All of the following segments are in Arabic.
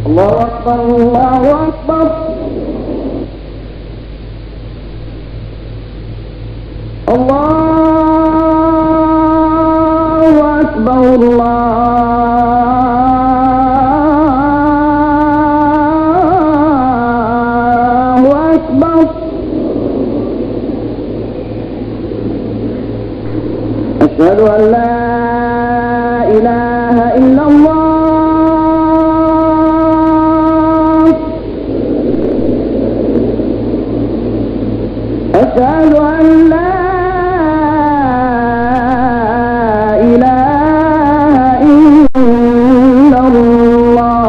الله أكبر الله أكبر الله أكبر الله أكبر أشهد أن لا إله إلا الله أشهد أن لا إله إلا الله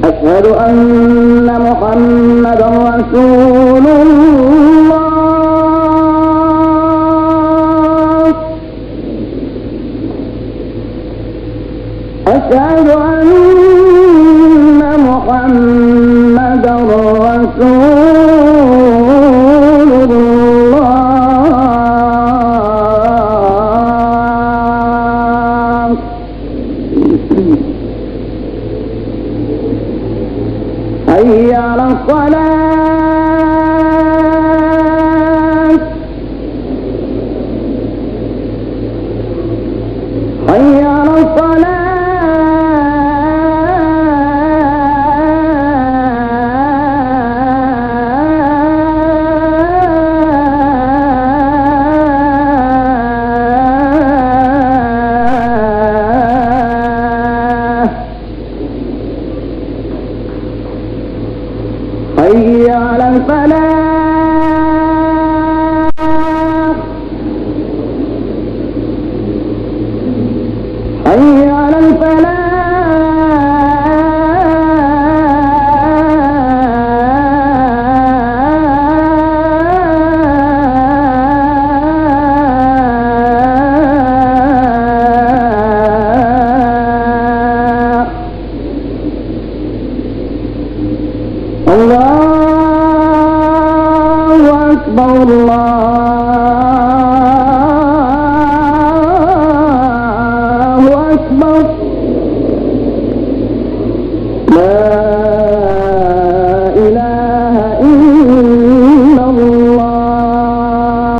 أشهد أن محمدا رسول الله أشهد أن محمدا رسول الله حي على الصلاة حي على الصلاة حي على الفلاح حي على الفلاح الله أكبر الله